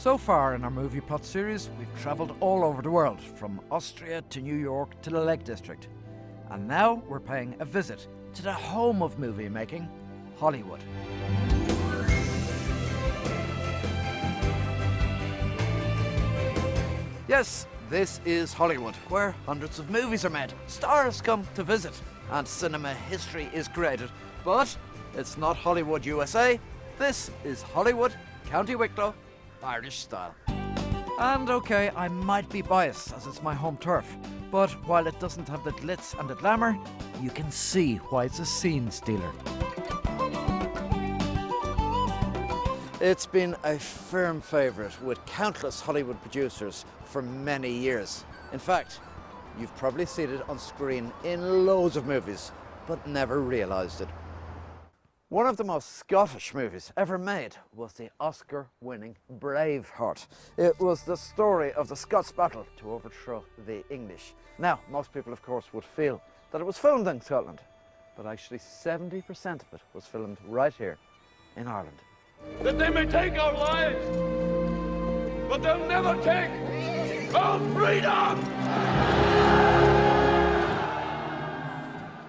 So far in our movie plot series, we've travelled all over the world, from Austria to New York to the Lake District. And now we're paying a visit to the home of movie making, Hollywood. Yes, this is Hollywood, where hundreds of movies are made, stars come to visit, and cinema history is created. But it's not Hollywood, USA. This is Hollywood, County Wicklow, Irish style. And okay, I might be biased as it's my home turf, but while it doesn't have the glitz and the glamour, you can see why it's a scene stealer. It's been a firm favourite with countless Hollywood producers for many years. In fact, you've probably seen it on screen in loads of movies, but never realised it. One of the most Scottish movies ever made was the Oscar-winning Braveheart. It was the story of the Scots battle to overthrow the English. Now, most people, of course, would feel that it was filmed in Scotland, but actually 70% of it was filmed right here in Ireland. That they may take our lives, but they'll never take our freedom!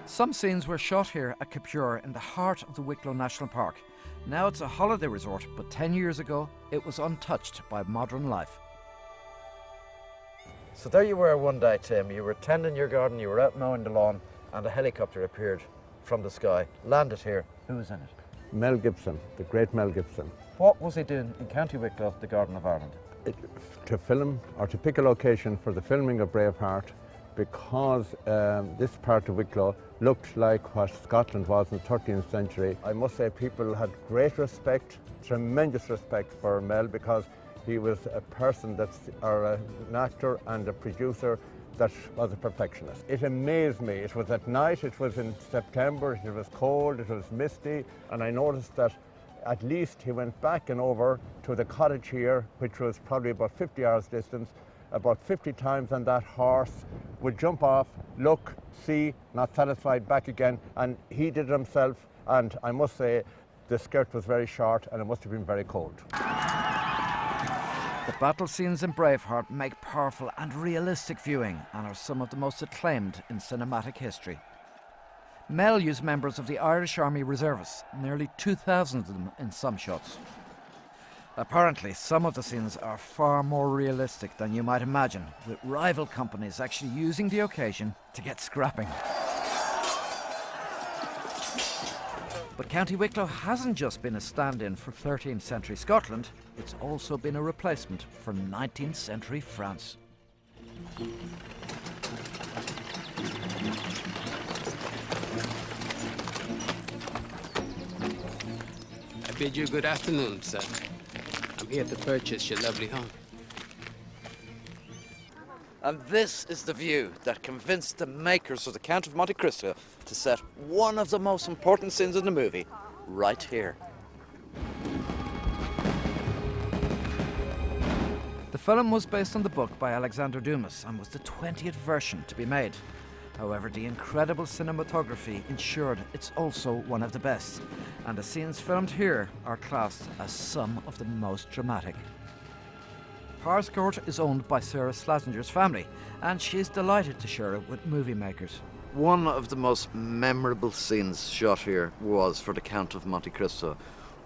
Some scenes were shot here at Capure in the heart of the Wicklow National Park. Now it's a holiday resort, but 10 years ago it was untouched by modern life. So there you were one day, Tim. You were tending your garden, you were out mowing the lawn, and a helicopter appeared from the sky, landed here. Who was in it? Mel Gibson, the great Mel Gibson. What was he doing in County Wicklow, the Garden of Ireland? To film, or to pick a location for the filming of Braveheart, because this part of Wicklow looked like what Scotland was in the 13th century. I must say people had great respect, tremendous respect for Mel, because he was a person an actor and a producer that was a perfectionist. It amazed me. It was at night, it was in September, it was cold, it was misty, and I noticed that at least he went back and over to the cottage here, which was probably about 50 yards distance, about 50 times, and that horse would jump off, look, see, not satisfied, back again, and he did it himself, and I must say the skirt was very short and it must have been very cold. The battle scenes in Braveheart make powerful and realistic viewing and are some of the most acclaimed in cinematic history. Mel used members of the Irish Army Reservists, nearly 2,000 of them in some shots. Apparently, some of the scenes are far more realistic than you might imagine, with rival companies actually using the occasion to get scrapping. But County Wicklow hasn't just been a stand-in for 13th century Scotland, it's also been a replacement for 19th century France. I bid you good afternoon, sir. I'm here to purchase your lovely home. And this is the view that convinced the makers of the Count of Monte Cristo to set one of the most important scenes in the movie right here. The film was based on the book by Alexander Dumas and was the 20th version to be made. However, the incredible cinematography ensured it's also one of the best, and the scenes filmed here are classed as some of the most dramatic. Porscourt is owned by Sarah Slazenger's family, and she is delighted to share it with movie makers. One of the most memorable scenes shot here was for the Count of Monte Cristo,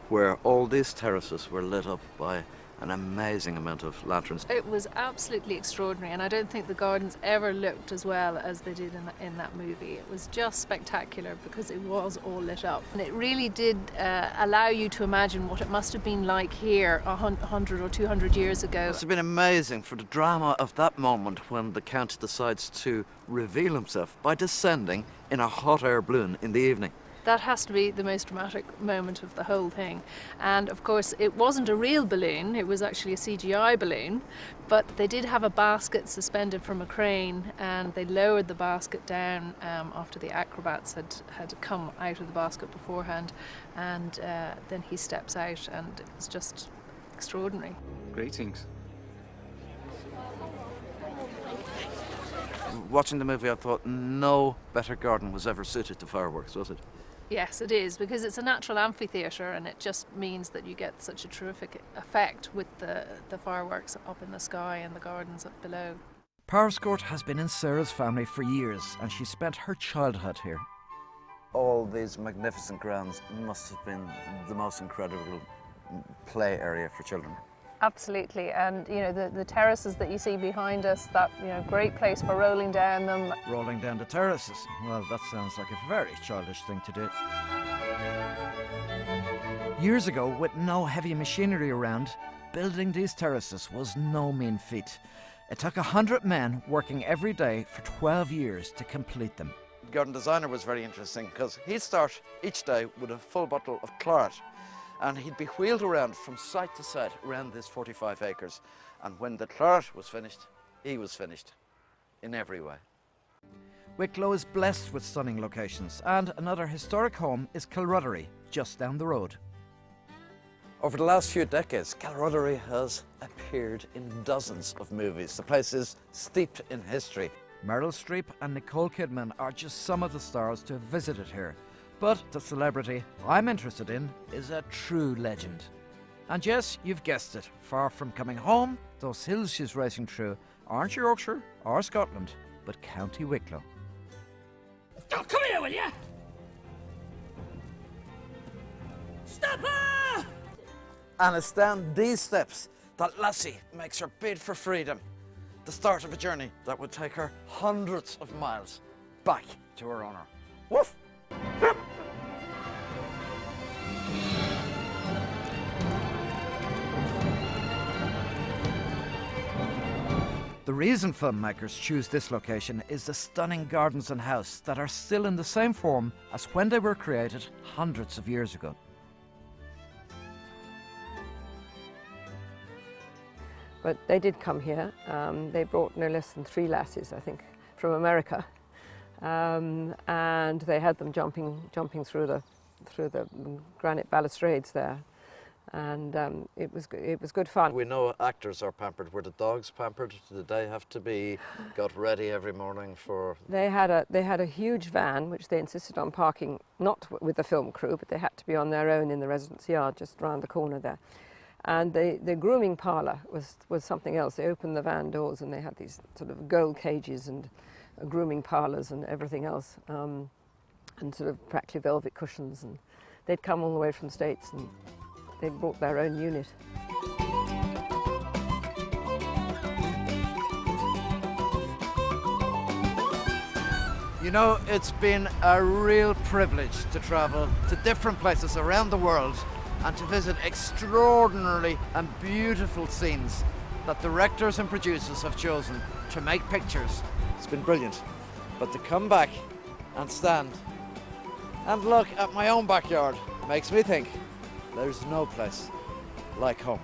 where all these terraces were lit up by an amazing amount of lanterns. It was absolutely extraordinary, and I don't think the gardens ever looked as well as they did in that movie. It was just spectacular because it was all lit up, and it really did allow you to imagine what it must have been like here 100 or 200 years ago. It must have been amazing for the drama of that moment when the Count decides to reveal himself by descending in a hot air balloon in the evening. That has to be the most dramatic moment of the whole thing. And of course, it wasn't a real balloon, it was actually a CGI balloon, but they did have a basket suspended from a crane, and they lowered the basket down after the acrobats had come out of the basket beforehand, and then he steps out, and it was just extraordinary. Greetings. Watching the movie, I thought no better garden was ever suited to fireworks, was it? Yes, it is, because it's a natural amphitheatre and it just means that you get such a terrific effect with the fireworks up in the sky and the gardens up below. Powerscourt has been in Sarah's family for years and she spent her childhood here. All these magnificent grounds must have been the most incredible play area for children. Absolutely, and you know the terraces that you see behind us, that great place for rolling down them. Rolling down the terraces, well, that sounds like a very childish thing to do. Years ago, with no heavy machinery around, building these terraces was no mean feat. It took 100 men working every day for 12 years to complete them. The garden designer was very interesting because he'd start each day with a full bottle of claret, and he'd be wheeled around from site to site around this 45 acres. And when the claret was finished, he was finished in every way. Wicklow is blessed with stunning locations, and another historic home is Kilruddery, just down the road. Over the last few decades, Kilruddery has appeared in dozens of movies. The place is steeped in history. Meryl Streep and Nicole Kidman are just some of the stars to have visited here. But the celebrity I'm interested in is a true legend. And yes, you've guessed it, far from coming home, those hills she's racing through aren't Yorkshire or Scotland, but County Wicklow. Oh, come here, will ya? Stop her! And it's down these steps that Lassie makes her bid for freedom. The start of a journey that would take her hundreds of miles back to her owner. Woof! The reason filmmakers choose this location is the stunning gardens and house that are still in the same form as when they were created hundreds of years ago. But they did come here. They brought no less than 3 lassies, I think, from America, and they had them jumping through the granite balustrades there, and it was good fun. We know actors are pampered. Were the dogs pampered? Did they have to be got ready every morning for? They had a huge van which they insisted on parking not with the film crew, but they had to be on their own in the residence yard just round the corner there. And the grooming parlour was something else. They opened the van doors and they had these sort of gold cages and grooming parlours and everything else, and sort of practically velvet cushions. And they'd come all the way from the States and they brought their own unit. You know, it's been a real privilege to travel to different places around the world and to visit extraordinarily and beautiful scenes that directors and producers have chosen to make pictures. It's been brilliant. But to come back and stand and look at my own backyard makes me think there's no place like home.